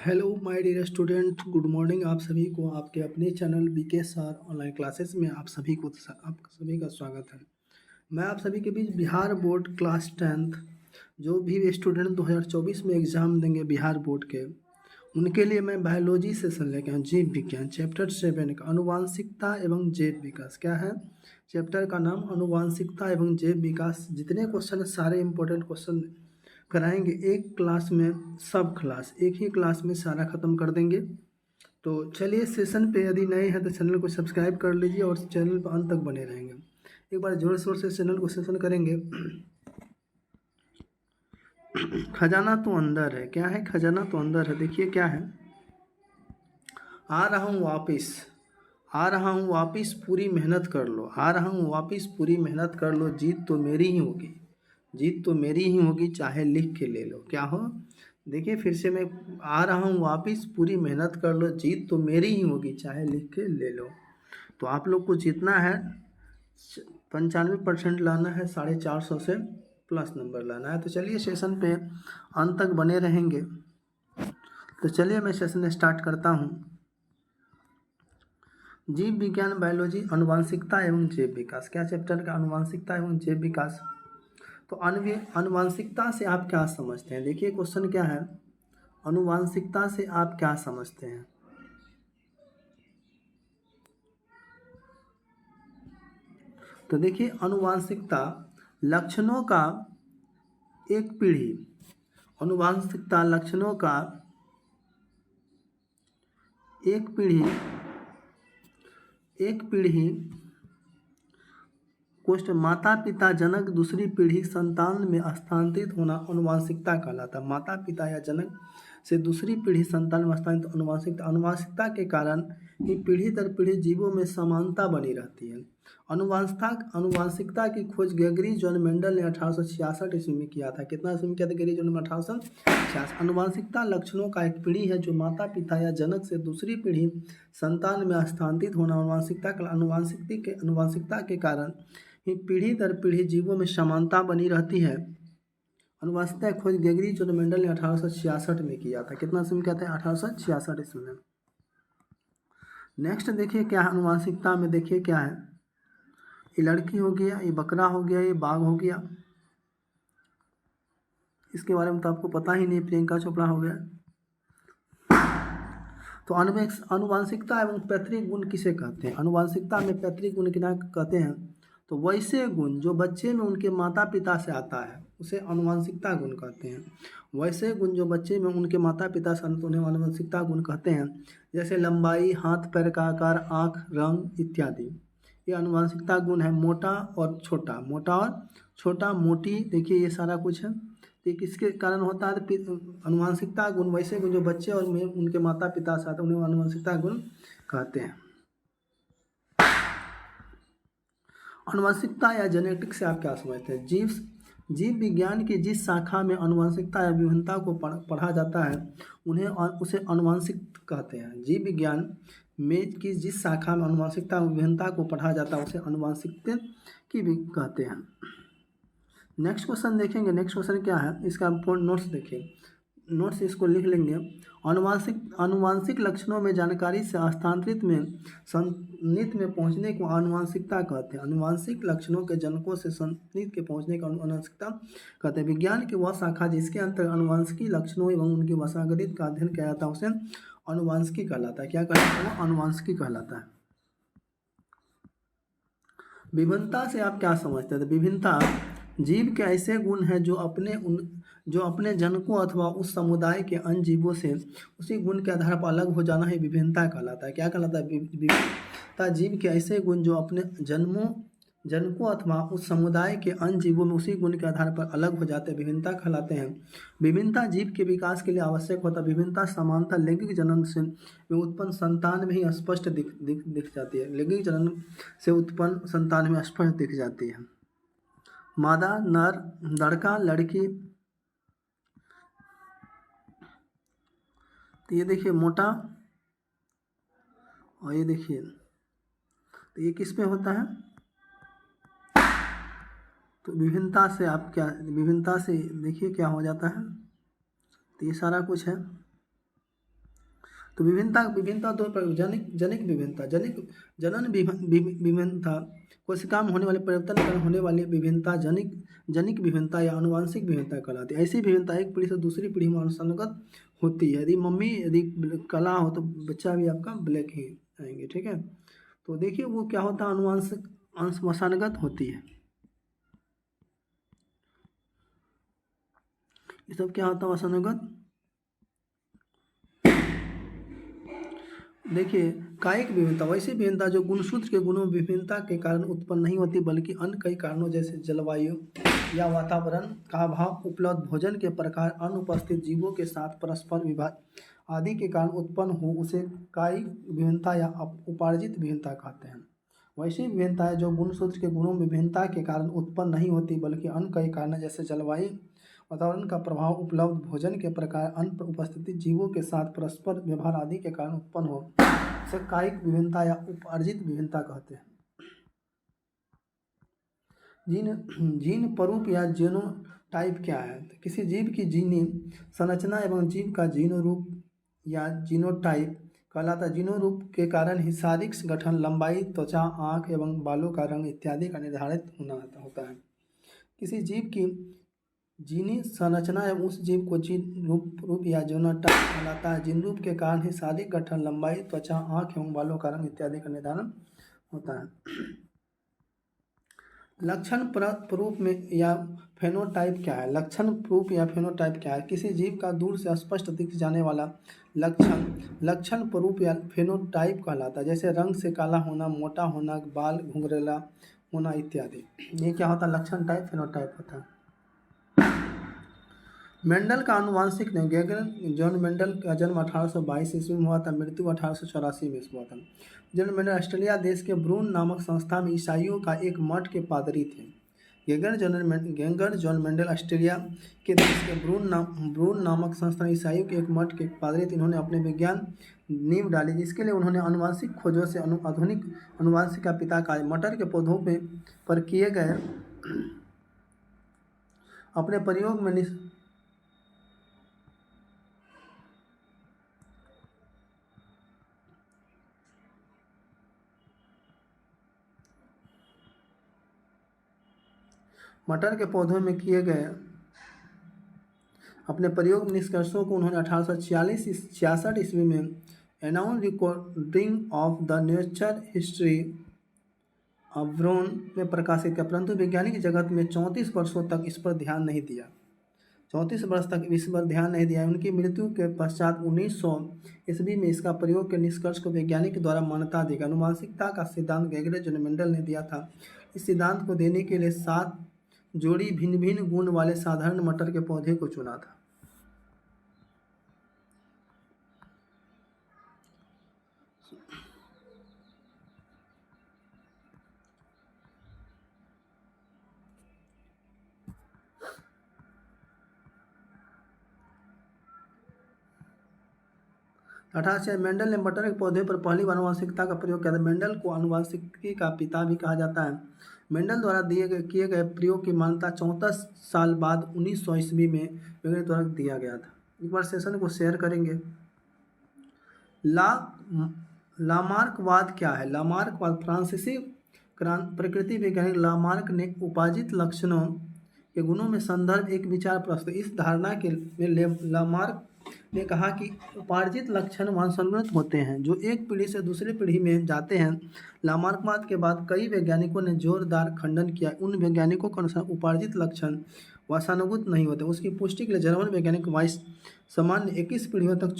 Hello my dear student, good morning. आप सभी को आपके अपने channel BK sir online classes में आप सभी का स्वागत है। मैं आप सभी के बीच बिहार बोर्ड क्लास 10th जो भी स्टूडेंट 2024 में एग्ज़ाम देंगे बिहार बोर्ड के, उनके लिए मैं बायोलॉजी सेशन लेके आया। जीव विज्ञान चैप्टर 7 का अनुवांशिकता एवं जैव विकास। क्या है चैप्टर का नाम? अनुवांशिकता एवं जैव विकास। जितने क्वेश्चन सारे इंपॉर्टेंट क्वेश्चन कराएंगे एक क्लास में, सब क्लास एक ही क्लास में सारा ख़त्म कर देंगे। तो चलिए सेशन पे यदि नए हैं तो चैनल को सब्सक्राइब कर लीजिए और चैनल पर अंत तक बने रहेंगे। एक बार जोर शोर से चैनल को सेशन करेंगे। खजाना तो अंदर है। क्या है? खजाना तो अंदर है। देखिए क्या है, आ रहा हूँ वापिस, आ रहा हूँ वापिस, पूरी मेहनत कर लो। आ रहा हूँ वापिस, पूरी मेहनत कर लो, जीत तो मेरी ही होगी, जीत तो मेरी ही होगी, चाहे लिख के ले लो। क्या हो? देखिए फिर से मैं आ रहा हूँ वापिस, पूरी मेहनत कर लो, जीत तो मेरी ही होगी, चाहे लिख के ले लो। तो आप लोग को जीतना है 95% लाना है, 450 से प्लस नंबर लाना है। तो चलिए सेशन पे अंत तक बने रहेंगे। तो चलिए मैं सेशन स्टार्ट करता हूँ। जीव विज्ञान बायोलॉजी अनुवांशिकता एवं जैव विकास। क्या चैप्टर का? अनुवांशिकता एवं जैव विकास। तो अनुवांशिकता से आप क्या समझते हैं? देखिए क्वेश्चन क्या है, अनुवांशिकता से आप क्या समझते हैं? तो देखिए अनुवांशिकता लक्षणों का एक पीढ़ी, अनुवांशिकता लक्षणों का एक पीढ़ी कोष्ठ माता पिता जनक दूसरी पीढ़ी संतान में स्थानांतरित होना अनुवांशिकता कहलाता है। माता पिता या जनक से दूसरी पीढ़ी संतान में स्थानांतरित अनुवांशिकता। अनुवांशिकता के कारण ही पीढ़ी दर पीढ़ी जीवों में समानता बनी रहती है। अनुवांशिकता की खोज ग्रेगरी जॉन मेंडल ने 1866 ईस्वी में किया था। कितना ईस्वी में किया था? ग्रेगरी जॉन ने 1866। अनुवांशिकता लक्षणों का एक पीढ़ी है जो माता पिता या जनक से दूसरी पीढ़ी संतान में स्थानांतरित होना अनुवांशिकता के कारण ही पीढ़ी दर पीढ़ी जीवों में समानता बनी रहती है। अनुवांशिकता की खोज ग्रेगरी जॉन मेंडल ने 1866 में किया था। कितना ईस्वी में किया था? 1866 ईस्वी में। नेक्स्ट देखिए क्या है अनुवांशिकता में। देखिए क्या है, ये लड़की हो गया, ये बकरा हो गया, ये बाघ हो गया। इसके बारे में तो आपको पता ही नहीं, प्रियंका चोपड़ा हो गया। तो अनुवांशिकता एवं पैतृक गुण किसे कहते हैं? अनुवांशिकता में पैतृक गुण क्या कहते हैं? तो वैसे गुण जो बच्चे में उनके माता पिता से आता है उसे अनुवांशिकता गुण कहते हैं। वैसे गुण जो बच्चे में उनके माता पिता से उन्हें अनुवांशिकता गुण कहते हैं। जैसे लंबाई, हाथ पैर का आकार, आँख, रंग इत्यादि, ये अनुवांशिकता गुण है। मोटा और छोटा, मोटा और छोटा, मोटी, देखिए ये सारा कुछ है। तो किसके कारण होता है? तो अनुवांशिकता गुण वैसे गुण जो बच्चे और में उनके माता पिता से आते हैं उन्हें अनुवांशिकता गुण कहते हैं। अनुवांशिकता या जेनेटिक्स से आप क्या समझते हैं? जीव विज्ञान की जिस शाखा में अनुवांशिकता या विभिन्नता को पढ़ा जाता है उसे अनुवांशिक कहते हैं। जीव विज्ञान में की जिस शाखा में अनुवांशिकता और विभिन्नता को पढ़ा जाता है उसे अनुवांशिक की भी कहते हैं। नेक्स्ट क्वेश्चन देखेंगे। नेक्स्ट क्वेश्चन क्या है, इसका नोट्स देखिए, नोट्स इसको लिख लेंगे। अनुवांशिक लक्षणों में जानकारी से हस्तांतरित में संनिहित में पहुंचने को अनुवांशिकता कहते हैं। अनुवांशिक लक्षणों के जनकों से संनिहित के पहुंचने को अनुवांशिकता कहते हैं। विज्ञान की वह शाखा जिसके अंतर्गत अनुवांशिकी लक्षणों एवं उनकी वंशागतिक का अध्ययन किया जाता है उसे अनुवांशिकी कहलाता है। क्या कहलाता है? वो अनुवांशिकी कहलाता है। विभिन्नता से आप क्या समझते हैं? तो विभिन्नता जीव के ऐसे गुण हैं जो अपने जनकों अथवा उस समुदाय के अन्य जीवों से उसी गुण के आधार पर अलग हो जाना ही विभिन्नता कहलाता है। क्या कहलाता है? विभिन्नता जीव के ऐसे गुण जो अपने जनकों अथवा उस समुदाय के अन्य जीवों में उसी गुण के आधार पर अलग हो जाते हैं, विभिन्नता कहलाते हैं। विभिन्नता जीव के विकास के लिए आवश्यक होता है। विभिन्नता समानता लैंगिक जनन से में उत्पन्न संतान में ही स्पष्ट दिख जाती है। लैंगिक जनन से उत्पन्न संतान में स्पष्ट दिख जाती है। मादा नर, लड़का लड़की। तो ये देखिए मोटा, और ये देखिए, तो ये किस में होता है? तो विभिन्नता से आप क्या, विभिन्नता से देखिए क्या हो जाता है। तो ये सारा कुछ है। तो विभिन्नता विभिन्नता दो जनिक जनिक विभिन्नता जनन विभिन्नता कोशिका में होने वाले परिवर्तन के कारण होने वाली विभिन्नता जनिक विभिन्नता या आनुवंशिक विभिन्नता कहलाती है। ऐसी विभिन्नता एक पीढ़ी से दूसरी पीढ़ी में अनुसंगत होती है। यदि काला हो तो बच्चा भी आपका ब्लैक ही आएंगे, ठीक है। तो देखिए वो क्या होता है, आनुवंशिक वंशानुगत होती है। ये सब क्या होता है, वंशानुगत। देखिए कायिक विभिन्नता वैसी विभिन्नता जो गुणसूत्र के गुणों में विभिन्नता के कारण उत्पन्न नहीं होती, बल्कि अन्य कई कारणों जैसे जलवायु या वातावरण का अभाव, उपलब्ध भोजन के प्रकार, अनुपस्थित जीवों के साथ परस्पर विवाद आदि के कारण उत्पन्न हो, उसे कायिक विभिन्नता या उपार्जित विभिन्नता कहते हैं। वैसी विभिन्नताएं जो गुणसूत्र के गुणों में विभिन्नता के कारण उत्पन्न नहीं होती, बल्कि अन्य कई कारणों जैसे जलवायु, वातावरण का प्रभाव, उपलब्ध भोजन के प्रकार, अन्य उपस्थित जीवों के साथ परस्पर व्यवहार आदि के कारण उत्पन्न हो, इसे कायिक विभिन्नता या उपार्जित विभिन्नता कहते हैं। जीन स्वरूप या जीनोटाइप क्या है? तो किसी जीव की जीनी संरचना एवं जीव का जीनोरूप या जीनोटाइप कहलाता है। जीनोरूप के कारण ही शारीरिक गठन, लंबाई, त्वचा, आँख एवं बालों का रंग इत्यादि का निर्धारित होना होता है। किसी जीव की जीनी संरचना एवं उस जीव को जीन रूप या जीनोटाइप कहलाता है। जीन रूप के कारण ही शारीरिक गठन, लंबाई, त्वचा, आँख एवं बालों का रंग इत्यादि का निर्धारण होता है। लक्षण प्रारूप में या फेनोटाइप क्या है? लक्षण प्रारूप या फेनोटाइप क्या है? किसी जीव का दूर से स्पष्ट दिख जाने वाला लक्षण प्रारूप या फेनोटाइप कहलाता है। जैसे रंग से काला होना, मोटा होना, बाल घुंघरेला होना इत्यादि। ये क्या होता है? लक्षण टाइप, फेनोटाइप होता है। मेंडल का आनुवांशिक ने गेगन जॉन मेंडल का जन्म 1822 ईस्वी में हुआ था, मृत्यु 1884 में हुआ था। जॉन मेंडल ऑस्ट्रेलिया देश के ब्रून नामक संस्था में ईसाइयों का एक मठ के पादरी थे। गेगर जॉन मेंडल ऑस्ट्रेलिया के देश के ब्रून नामक संस्था में ईसाइयों के एक मठ के पादरी थे। इन्होंने अपने विज्ञान नींव डाली, जिसके लिए उन्होंने आनुवांशिक खोजों से आधुनिक आनुवांशिक का पिता कहा। मटर के पौधों पर किए गए अपने प्रयोग में मटर के पौधों में किए गए अपने प्रयोग निष्कर्षों को उन्होंने 1866 ईस्वी में annual recording of the nature history of Brunn में प्रकाशित किया, परंतु वैज्ञानिक जगत में 34 वर्षों तक इस पर ध्यान नहीं दिया। 34 वर्ष तक इस पर ध्यान नहीं दिया। उनकी मृत्यु के पश्चात 1900 ईस्वी में इसका प्रयोग के निष्कर्ष को वैज्ञानिक द्वारा मान्यता दी गई। आनुवंशिकता का सिद्धांत गेगरे जॉन मेंडल ने दिया था। इस सिद्धांत को देने के लिए 7 जोड़ी भिन्न भिन्न गुण वाले साधारण मटर के पौधे को चुना था। मेंडल ने मटर के पौधे पर पहली बार आनुवंशिकता का प्रयोग किया था। मेंडल को आनुवंशिकी का पिता भी कहा जाता है। मेंडल द्वारा किए गए प्रयोग की मान्यता 34 साल बाद 1900 ईस्वी में वैज्ञानिक द्वारा दिया गया था। एक बार सेशन को शेयर करेंगे। लामार्कवाद क्या है? लामार्कवाद फ्रांसीसी प्रकृति वैज्ञानिक लामार्क ने उपार्जित लक्षणों के गुणों में संदर्भ एक विचार प्रस्तुत। इस धारणा के में लामार्क ने कहा कि उपार्जित लक्षण वंशानुगत होते हैं जो एक पीढ़ी से दूसरी पीढ़ी में जाते हैं। लामार्कवाद के बाद कई वैज्ञानिकों ने जोरदार खंडन किया। उन वैज्ञानिकों के अनुसार उपार्जित लक्षण वंशानुगत नहीं होते। उसकी पुष्टि के लिए जर्मन वैज्ञानिक वाइस सामान्य 21 पीढ़ियों तक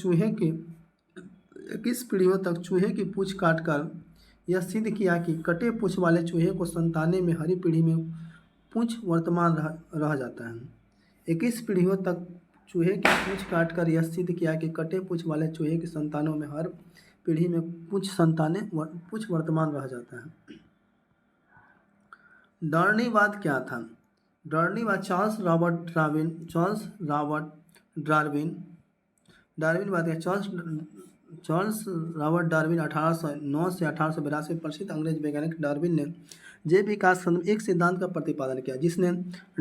चूहे की पूंछ काटकर यह सिद्ध किया कि कटे पूंछ वाले चूहे को संतानने में हर पीढ़ी में पूंछ वर्तमान रह जाता है। 21 पीढ़ियों तक चूहे की पूंछ काटकर यह सिद्ध किया कि कटे पूंछ वाले चूहे की संतानों में हर पीढ़ी में पूंछ वर्तमान रह जाता है। डार्विनवाद क्या था? डार्विनवाद चार्ल्स रॉबर्ट डार्विन 1809 से 1882 प्रसिद्ध अंग्रेज वैज्ञानिक डार्विन ने जैव विकास संबंधी एक सिद्धांत का प्रतिपादन किया, जिसने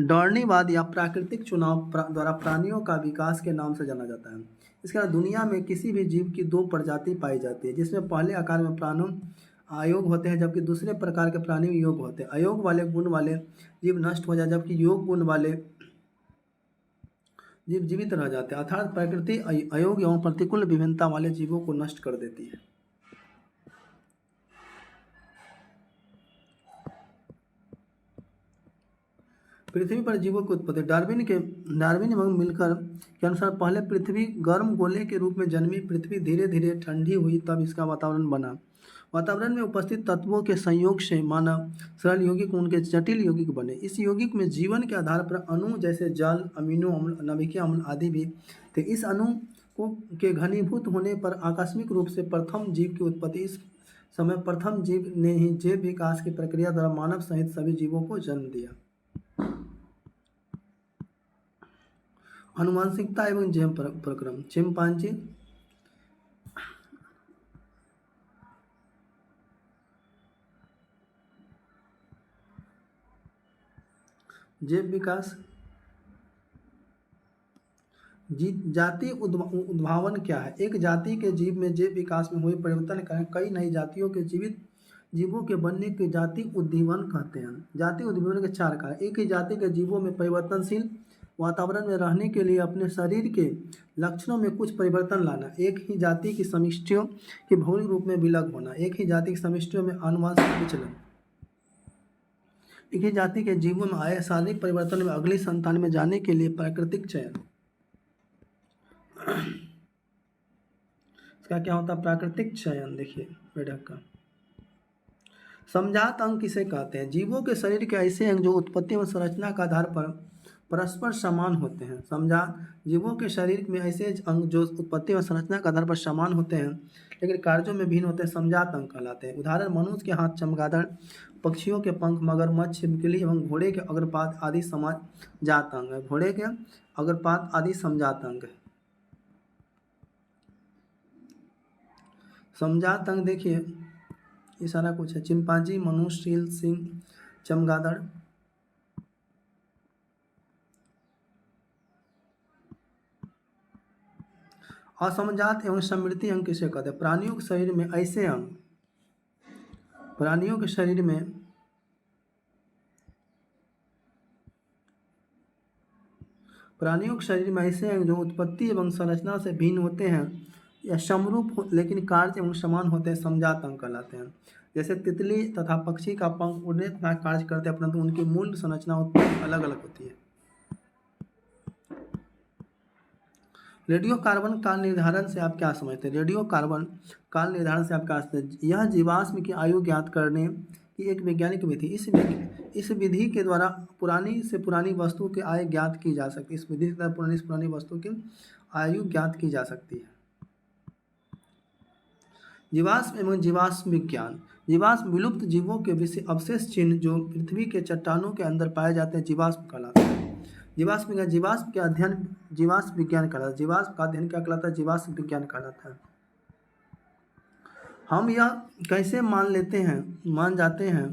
डार्विनवाद या प्राकृतिक चुनाव द्वारा प्राणियों का विकास के नाम से जाना जाता है। इसके अलावा दुनिया में किसी भी जीव की दो प्रजाति पाई जाती है, जिसमें पहले आकार में प्राणों अयोग होते हैं जबकि दूसरे प्रकार के प्राणी योग होते हैं। अयोग वाले गुण वाले जीव नष्ट हो जाए जबकि योग गुण वाले जीव जीवित रह जाते हैं, अर्थात प्रकृति अयोग एवं प्रतिकूल विभिन्नता वाले जीवों को नष्ट कर देती है। पृथ्वी पर जीवों की उत्पत्ति डार्विन एवं मिलकर के अनुसार पहले पृथ्वी गर्म गोले के रूप में जन्मी। पृथ्वी धीरे धीरे ठंडी हुई, तब इसका वातावरण बना। वातावरण में उपस्थित तत्वों के संयोग से मानव सरल यौगिक उनके जटिल यौगिक बने। इस यौगिक में जीवन के आधार पर अणु जैसे जल, अमीनो अम्ल, नाभिकीय अम्ल आदि भी थे। इस अणु को के घनीभूत होने पर आकस्मिक रूप से प्रथम जीव की उत्पत्ति। इस समय प्रथम जीव ने ही जैव विकास की प्रक्रिया द्वारा मानव सहित सभी जीवों को जन्म दिया। आनुवंशिकता एवं जैव प्रक्रम। चिंपांजी जैव विकास जाति उद्भावन क्या है? एक जाति के जीव में जैव विकास में हुए परिवर्तन के कारण कई नई जातियों के जीवों के बनने के जाति उद्दीवन कहते हैं। जाति उद्दीवन के चार कारण। एक ही जाति के जीवों में परिवर्तनशील वातावरण में रहने के लिए अपने शरीर के लक्षणों में कुछ परिवर्तन लाना। एक ही जाति की समष्टियों के भौतिक रूप में विलग होना। एक ही जाति की समष्टियों में आनुवंशिक विचलन। एक ही जाति के जीवों में आए शारीरिक परिवर्तन में अगली संतान में जाने के लिए प्राकृतिक चयन। इसका क्या होता है? प्राकृतिक चयन। देखिए बेटा का समजात अंग किसे कहते हैं? जीवों के शरीर के ऐसे अंग जो उत्पत्ति एवं संरचना के आधार पर परस्पर समान होते हैं। समजात जीवों के शरीर में ऐसे अंग जो उत्पत्ति एवं संरचना के आधार पर समान होते हैं लेकिन कार्यों में भिन्न होते हैं, समजात अंग कहलाते हैं। उदाहरण मनुष्य के हाथ चमगादड़, पक्षियों के पंख, मगरमच्छ, छिपकली एवं घोड़े के अग्रपाद आदि समजात अंग है। घोड़े के अग्रपाद आदि समजात अंग है। समजात अंग देखिए ये सारा कुछ है। चिंपांजी, मनुष्य, सील, सिंह, चमगादड़। असमजात एवं समृद्धि अंग किसे कहते हैं? प्राणियों के शरीर में ऐसे अंग प्राणियों के शरीर में ऐसे अंग जो उत्पत्ति एवं संरचना से भिन्न होते हैं या समरूप लेकिन कार्य एवं समान होते हैं, समजात अंग कहलाते हैं। जैसे तितली तथा पक्षी का पंख उड़ने तथा कार्य करते हैं परंतु उनकी मूल संरचना अलग अलग होती है। रेडियो कार्बन काल निर्धारण से आप क्या समझते हैं? रेडियो कार्बन काल निर्धारण से आप क्या समझते हैं? यह जीवाश्म की आयु ज्ञात करने की एक वैज्ञानिक विधि। इस विधि के द्वारा पुरानी से पुरानी वस्तु की आयु ज्ञात की जा सकती है। इस विधि के द्वारा पुरानी से पुरानी वस्तु की आयु ज्ञात की जा सकती है। जीवाश्म एवं जीवाश्म विज्ञान। जीवाश्म विलुप्त जीवों के अवशेष चिन्ह जो पृथ्वी के चट्टानों के अंदर पाए जाते हैं जीवाश्म कहलाते हैं। जीवाश्म का अध्ययन जीवाश्म विज्ञान कहलाता है। जीवाश्म का अध्ययन क्या कहलाता है? जीवाश्म विज्ञान कहलाता है। हम यह कैसे मान जाते हैं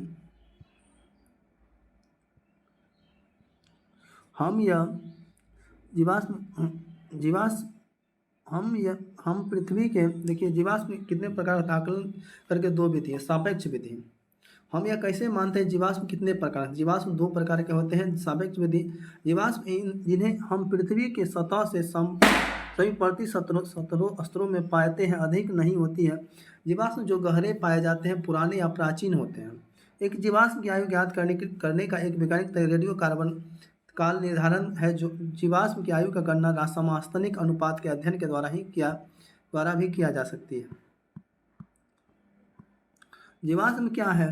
हम पृथ्वी के देखिए जीवाश्म कितने प्रकार का आकलन करके दो विधि है। सापेक्ष विधि। हम यह कैसे मानते हैं जीवाश्म कितने प्रकार? जीवाश्म दो प्रकार के होते हैं। सापेक्ष विधि जीवाश्म जिन्हें हम पृथ्वी के सतह से सभी प्रति स्तरों में पाते हैं अधिक नहीं होती है। जीवाश्म जो गहरे पाए जाते हैं पुराने या प्राचीन होते हैं। एक जीवाश्म की आयु ज्ञात करने का एक वैज्ञानिक रेडियो कार्बन काल निर्धारण है जो जीवाश्म की आयु का गणना समस्थानिक अनुपात के अध्ययन के द्वारा भी किया जा सकती है। जीवाश्म क्या है?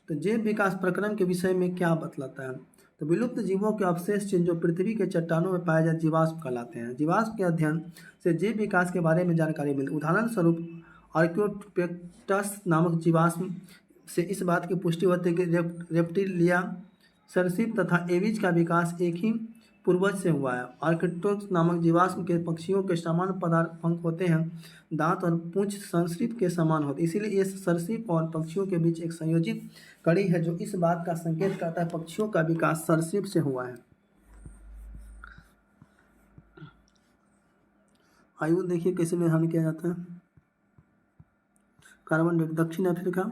तो जैव विकास प्रक्रम के विषय में क्या बतलाता है? तो विलुप्त जीवों के अवशेष चिन्ह जो पृथ्वी के चट्टानों में पाए जाते जीवाश्म कहलाते हैं। जीवाश्म के अध्ययन से जैव विकास के बारे में जानकारी मिलती। उदाहरण स्वरूप आर्कियोपेक्टस नामक जीवाश्म से इस बात की पुष्टि होती है कि रेप्टिलिया, सरीसृप तथा एविज का विकास एक ही पूर्वज से हुआ है। आर्कियोपेक्टस नामक जीवाश्म के पक्षियों के समान पंख होते हैं, दांत और पूंछ सरीसृप के समान होते हैं। इसीलिए ये सरीसृप और पक्षियों के बीच एक संयोजित कड़ी है जो इस बात का संकेत करता है पक्षियों का विकास सरीसृप से हुआ है। आयु देखिए कैसे निर्धारण किया जाता है। कार्बन डेट दक्षिण अफ्रीका।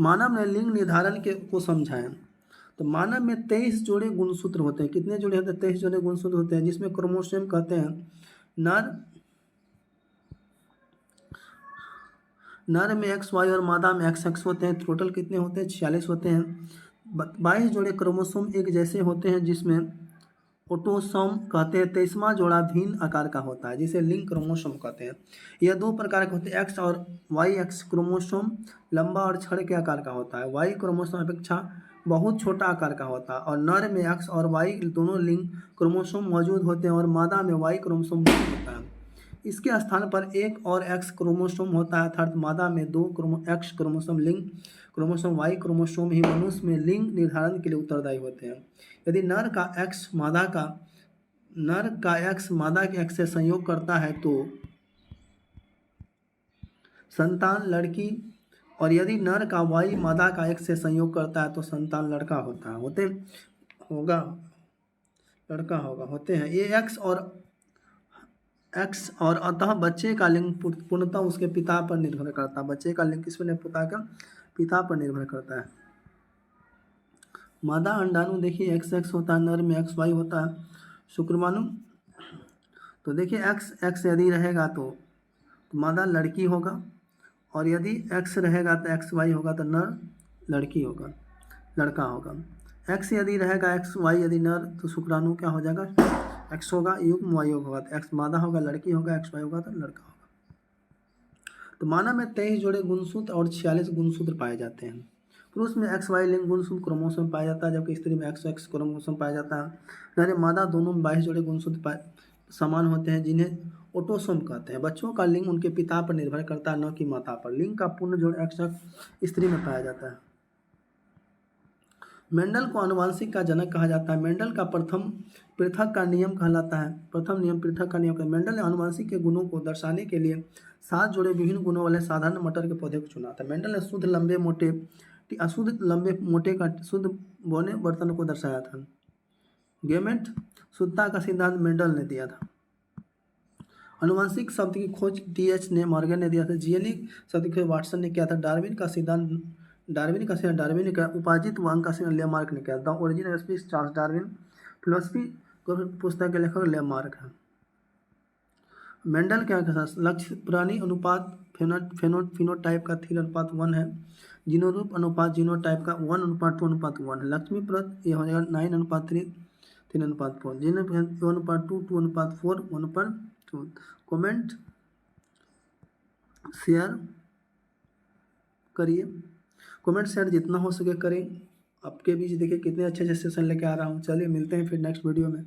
मानव ने लिंग निर्धारण को समझाया। तो मानव में 23 जोड़े गुणसूत्र होते हैं। कितने जोड़े होते हैं? 23 जोड़े गुणसूत्र होते हैं, जिसमें क्रोमोसोम कहते हैं नर में XY और मादा में XX होते हैं। टोटल कितने होते हैं? 46 होते हैं। 22 जोड़े क्रोमोसोम एक जैसे होते हैं, जिसमें ऑटोसोम कहते हैं। 23वां जोड़ा भिन्न आकार का होता है, जिसे लिंक क्रोमोसोम कहते हैं। यह दो प्रकार के होते हैं, एक्स और वाई। एक्स क्रोमोसोम लंबा और छड़ के आकार का होता है। वाई क्रोमोसोम अपेक्षा बहुत छोटा आकार का होता है। और नर में एक्स और वाई दोनों लिंक क्रोमोसोम मौजूद होते हैं, और मादा में वाई क्रोमोसोम नहीं होता है। इसके स्थान पर एक और एक्स क्रोमोसोम होता है, अर्थात मादा में दो X chromosome link chromosome Y chromosome ही मनुष्य में लिंग निर्धारण के लिए उत्तरदायी होते हैं। यदि नर का एक्स मादा के एक्स से संयोग करता है तो संतान लड़की, और यदि नर का वाई मादा का एक्स से संयोग करता है तो संतान लड़का होता है लड़का होते हैं ये एक्स और अतः बच्चे का लिंग पूर्णतः उसके पिता पर निर्भर करता है। बच्चे का लिंग किस पर पिता पर निर्भर करता है। मादा अंडाणु देखिए XX होता है, नर में XY होता है। शुक्रवाणु तो देखिए एक्स यदि रहेगा तो मादा लड़की होगा, और यदि एक्स रहेगा तो XY होगा तो नर लड़का होगा। एक्स यदि रहेगा XY यदि नर तो शुक्राणु क्या हो जाएगा? एक्स होगा, युग्म Y होगा, तो एक्स मादा होगा, लड़की होगा, XY होगा तो लड़का होगा। तो मानव में 23 जोड़े गुणसूत्र और 46 गुणसूत्र पाए जाते हैं। पुरुष में XY लिंग गुणसूत्र क्रोमोसोम पाया जाता है, जबकि स्त्री में XX क्रोमोसोम पाया जाता है। नर मादा दोनों में 22 जोड़े गुणसूत्र समान होते हैं, जिन्हें ऑटोसोम कहते हैं। बच्चों का लिंग उनके पिता पर निर्भर करता है, न कि माता पर। लिंग का पूर्ण जोड़ XX स्त्री में पाया जाता है। मेंडल को आनुवंशिक का जनक कहा जाता है। मेंडल का प्रथम पृथक का नियम कहलाता है। प्रथम नियम पृथक का नियम। मेंडल ने आनुवंशिक के गुणों को दर्शाने के लिए 7 जोड़े विभिन्न गुणों वाले साधारण मटर के पौधे को चुना था। मेंडल ने शुद्ध लंबे मोटे अशुद्ध लंबे मोटे का शुद्ध बौने बर्तन को दर्शाया था। गेमेट शुद्धता का सिद्धांत मेंडल ने दिया था। आनुवंशिक शब्द की खोज DH ने मॉर्गन ने दिया था। जीएनिक शब्द की खोज वाटसन ने किया था। डार्विन ने किया। उपार्जित वर्ग का सिद्धांत लेमार्क ने किया। The origin of species Charles Darwin philosophy पुस्तक के लेखक लेमार्क है। मेंडल क्या कहता है? लक्ष्य प्राणी अनुपात फिनोटाइप का 3:1 है। जीनोरूप अनुपात जीनोटाइप का 1:2:1 है। लक्ष्मीप्रद ये हो जाएगा 9:3 3:4। जीनो 1:2 2:4 1:2। कमेंट शेयर करिए, कमेंट शेयर जितना हो सके करें। आपके बीच देखिए कितने अच्छे अच्छे सेशन लेके आ रहा हूँ। चलिए मिलते हैं फिर नेक्स्ट वीडियो में।